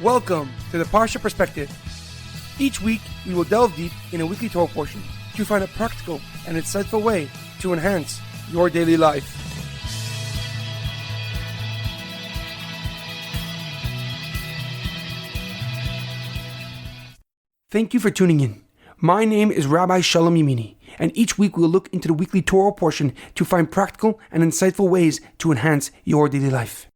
Welcome to the Parsha Perspective. Each week, we will delve deep in a weekly Torah portion to find a practical and insightful way to enhance your daily life. Thank you for tuning in. My name is Rabbi Shalom Yamini, and each week we will look into the weekly Torah portion to find practical and insightful ways to enhance your daily life.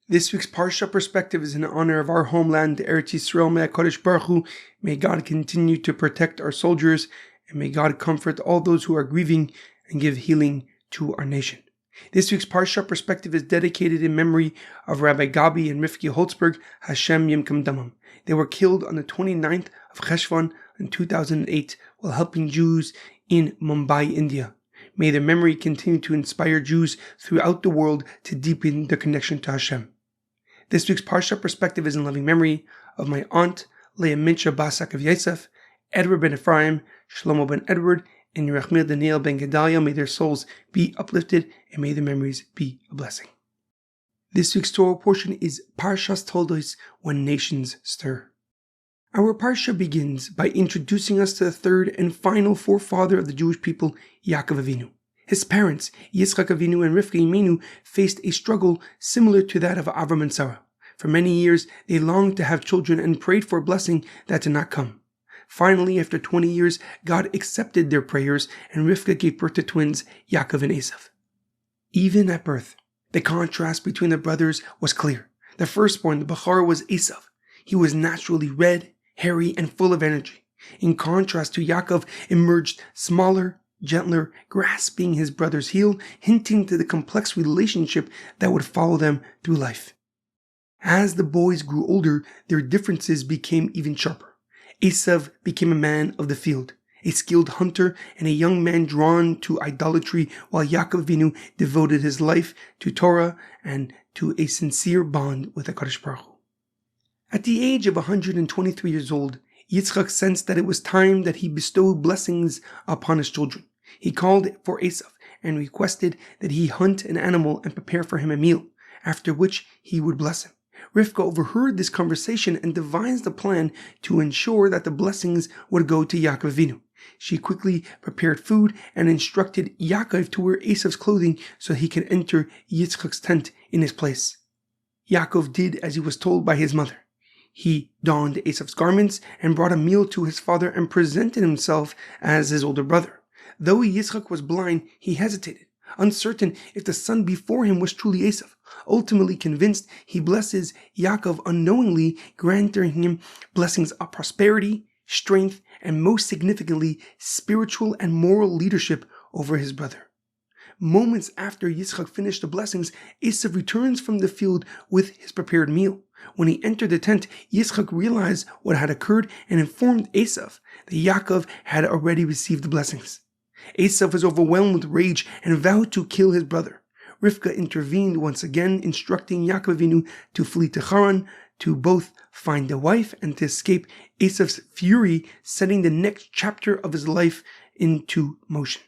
This week's Parsha Perspective is in honor of our homeland, Eretz Yisrael. May HaKadosh Baruch Hu, may God continue to protect our soldiers, and may God comfort all those who are grieving and give healing to our nation. This week's Parsha Perspective is dedicated in memory of Rabbi Gabi and Rivkah Holtzberg, Hashem Yimkam Damam. They were killed on the 29th of Cheshvan in 2008 while helping Jews in Mumbai, India. May their memory continue to inspire Jews throughout the world to deepen their connection to Hashem. This week's Parsha Perspective is in loving memory of my aunt, Leah Mincha Bas Yaakov Yosef, Edward ben Ephraim, Shlomo ben Edward, and Yerachmiel Daniel ben Gedalia. May their souls be uplifted and may their memories be a blessing. This week's Torah portion is Parshas Toldos, When Nations Stir. Our Parsha begins by introducing us to the third and final forefather of the Jewish people, Yaakov Avinu. His parents, Yitzchak Avinu and Rivkah Imenu, faced a struggle similar to that of Avram and Sarah. For many years, they longed to have children and prayed for a blessing that did not come. Finally, after 20 years, God accepted their prayers and Rivkah gave birth to twins, Yaakov and Esav. Even at birth, the contrast between the brothers was clear. The firstborn, the Bechor, was Esav. He was naturally red, hairy, and full of energy. In contrast to Yaakov, emerged smaller, gentler, grasping his brother's heel, hinting to the complex relationship that would follow them through life. As the boys grew older, their differences became even sharper. Esav became a man of the field, a skilled hunter, and a young man drawn to idolatry, while Yaakov Avinu devoted his life to Torah and to a sincere bond with HaKadosh Baruch Hu. At the age of 123 years old, Yitzchak sensed that it was time that he bestow blessings upon his children. He called for Esav and requested that he hunt an animal and prepare for him a meal, after which he would bless him. Rivkah overheard this conversation and devised a plan to ensure that the blessings would go to Yaakov Avinu. She quickly prepared food and instructed Yaakov to wear Esav's clothing so he could enter Yitzchak's tent in his place. Yaakov did as he was told by his mother. He donned Esav's garments and brought a meal to his father and presented himself as his older brother. Though Yitzchak was blind, he hesitated, uncertain if the son before him was truly Esav. Ultimately convinced, he blesses Yaakov unknowingly, granting him blessings of prosperity, strength, and most significantly, spiritual and moral leadership over his brother. Moments after Yitzchak finished the blessings, Esav returns from the field with his prepared meal. When he entered the tent, Yitzchak realized what had occurred and informed Esav that Yaakov had already received the blessings. Esav was overwhelmed with rage and vowed to kill his brother. Rivkah intervened once again, instructing Yaakov Avinu to flee to Haran, to both find a wife and to escape Esav's fury, setting the next chapter of his life into motion.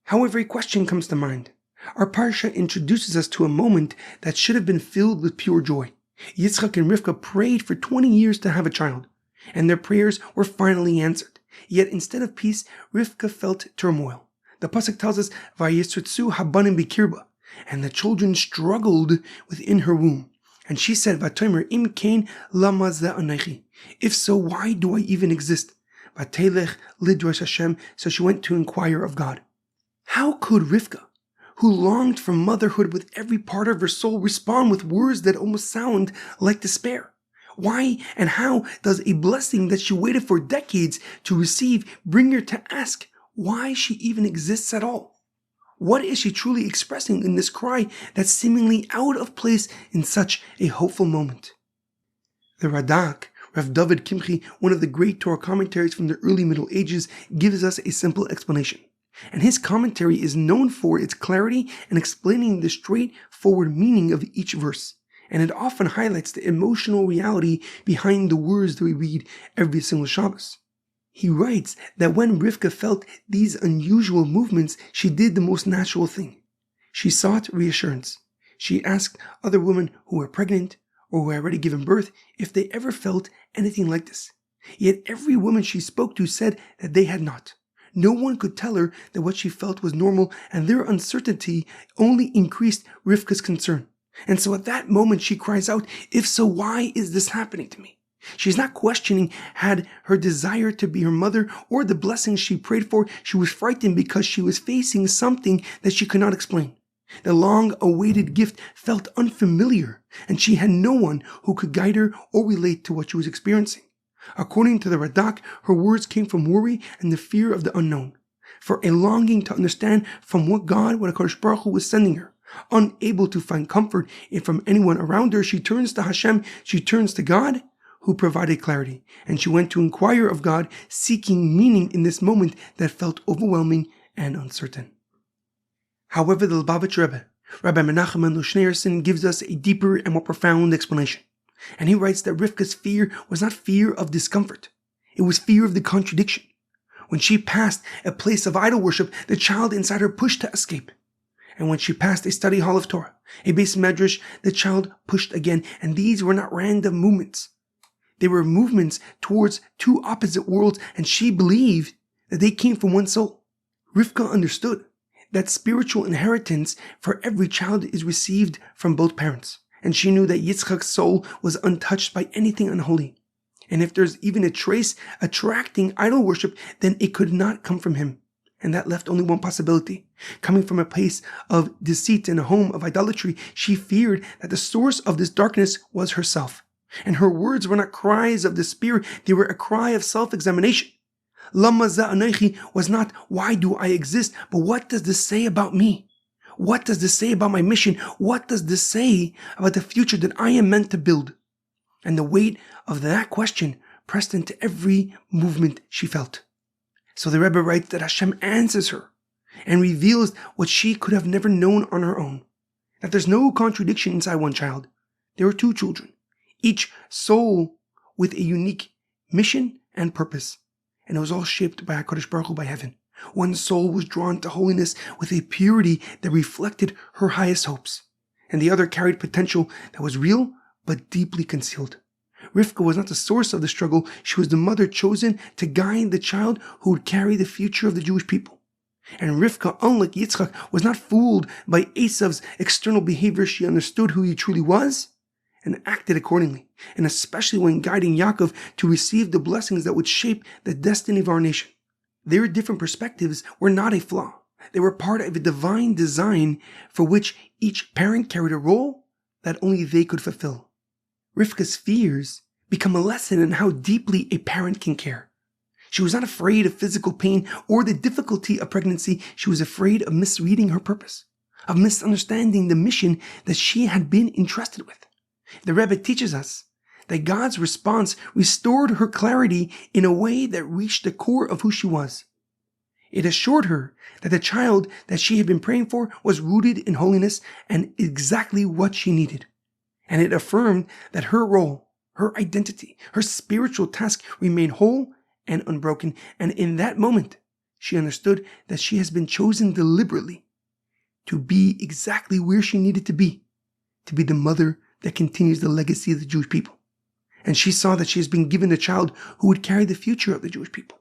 However, a question comes to mind. Our Parsha introduces us to a moment that should have been filled with pure joy. Yitzchak and Rivkah prayed for 20 years to have a child, and their prayers were finally answered. Yet instead of peace, Rivkah felt turmoil. The pasuk tells us, "Vayisritzu habanim bikirba," and the children struggled within her womb. And she said, "Vatomer im kain lama ze anechi." If so, why do I even exist? Vatelech lidrosh Hashem. So she went to inquire of God. How could Rivkah, who longed for motherhood with every part of her soul, respond with words that almost sound like despair? Why and how does a blessing that she waited for decades to receive bring her to ask why she even exists at all? What is she truly expressing in this cry that's seemingly out of place in such a hopeful moment? The Radak, Rav David Kimchi, one of the great Torah commentaries from the early Middle Ages, gives us a simple explanation. And his commentary is known for its clarity and explaining the straightforward meaning of each verse. And it often highlights the emotional reality behind the words that we read every single Shabbos. He writes that when Rivkah felt these unusual movements, she did the most natural thing. She sought reassurance. She asked other women who were pregnant or who had already given birth, if they ever felt anything like this. Yet every woman she spoke to said that they had not. No one could tell her that what she felt was normal, and their uncertainty only increased Rivkah's concern. And so at that moment she cries out, "If so, why is this happening to me?" She's not questioning had her desire to be her mother or the blessings she prayed for. She was frightened because she was facing something that she could not explain. The long-awaited gift felt unfamiliar, and she had no one who could guide her or relate to what she was experiencing. According to the Radak, her words came from worry and the fear of the unknown, for a longing to understand from what HaKadosh Baruch Hu was sending her. Unable to find comfort from anyone around her, she turns to Hashem, she turns to God, who provided clarity, and she went to inquire of God, seeking meaning in this moment that felt overwhelming and uncertain. However, the Lubavitcher Rebbe, Rabbi Menachem Mendel Schneerson, gives us a deeper and more profound explanation. And he writes that Rivkah's fear was not fear of discomfort. It was fear of the contradiction. When she passed a place of idol worship, the child inside her pushed to escape. And when she passed a study hall of Torah, a base medrash, the child pushed again. And these were not random movements. They were movements towards two opposite worlds, and she believed that they came from one soul. Rivkah understood that spiritual inheritance for every child is received from both parents. And she knew that Yitzchak's soul was untouched by anything unholy. And if there's even a trace attracting idol worship, then it could not come from him. And that left only one possibility. Coming from a place of deceit and a home of idolatry, she feared that the source of this darkness was herself. And her words were not cries of despair, they were a cry of self-examination. Lama za'anochi was not, why do I exist, but what does this say about me? What does this say about my mission? What does this say about the future that I am meant to build? And the weight of that question pressed into every movement she felt. So the Rebbe writes that Hashem answers her and reveals what she could have never known on her own. That there's no contradiction inside one child. There are two children, each soul with a unique mission and purpose. And it was all shaped by HaKadosh Baruch Hu, by heaven. One soul was drawn to holiness with a purity that reflected her highest hopes. And the other carried potential that was real but deeply concealed. Rivkah was not the source of the struggle. She was the mother chosen to guide the child who would carry the future of the Jewish people. And Rivkah, unlike Yitzchak, was not fooled by Esav's external behavior. She understood who he truly was and acted accordingly, and especially when guiding Yaakov to receive the blessings that would shape the destiny of our nation. Their different perspectives were not a flaw. They were part of a divine design for which each parent carried a role that only they could fulfill. Rivkah's fears become a lesson in how deeply a parent can care. She was not afraid of physical pain or the difficulty of pregnancy. She was afraid of misreading her purpose, of misunderstanding the mission that she had been entrusted with. The Rebbe teaches us that God's response restored her clarity in a way that reached the core of who she was. It assured her that the child that she had been praying for was rooted in holiness and exactly what she needed. And it affirmed that her role, her identity, her spiritual task remained whole and unbroken. And in that moment, she understood that she has been chosen deliberately to be exactly where she needed to be the mother that continues the legacy of the Jewish people. And she saw that she has been given a child who would carry the future of the Jewish people.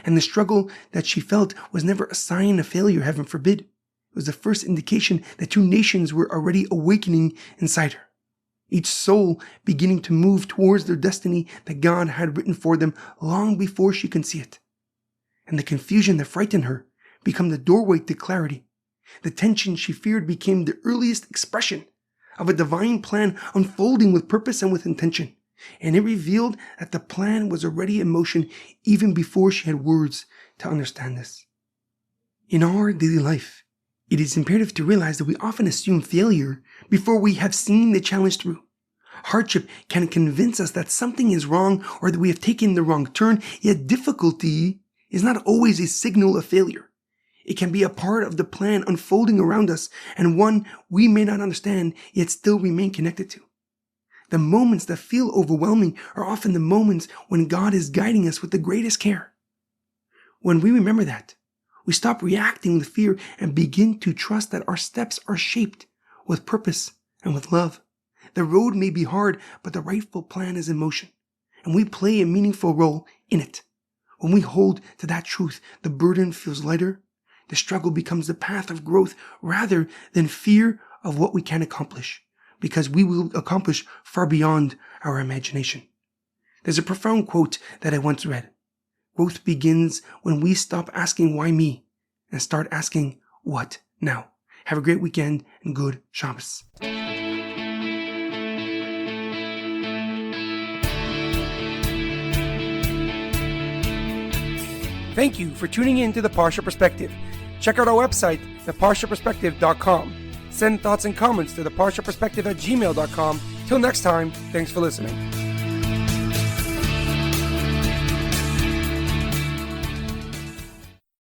And the struggle that she felt was never a sign of failure, heaven forbid. It was the first indication that two nations were already awakening inside her. Each soul beginning to move towards their destiny that God had written for them long before she could see it. And the confusion that frightened her became the doorway to clarity. The tension she feared became the earliest expression of a divine plan unfolding with purpose and with intention. And it revealed that the plan was already in motion even before she had words to understand this. In our daily life, it is imperative to realize that we often assume failure before we have seen the challenge through. Hardship can convince us that something is wrong or that we have taken the wrong turn, yet difficulty is not always a signal of failure. It can be a part of the plan unfolding around us and one we may not understand yet still remain connected to. The moments that feel overwhelming are often the moments when God is guiding us with the greatest care. When we remember that, we stop reacting with fear and begin to trust that our steps are shaped with purpose and with love. The road may be hard, but the rightful plan is in motion, and we play a meaningful role in it. When we hold to that truth, the burden feels lighter. The struggle becomes the path of growth rather than fear of what we can accomplish, because we will accomplish far beyond our imagination. There's a profound quote that I once read. Growth begins when we stop asking why me and start asking what now. Have a great weekend and good Shabbos. Thank you for tuning in to the Parsha Perspective. Check out our website, theparshaperspective.com. Send thoughts and comments to theparshaperspective@gmail.com. Till next time, thanks for listening.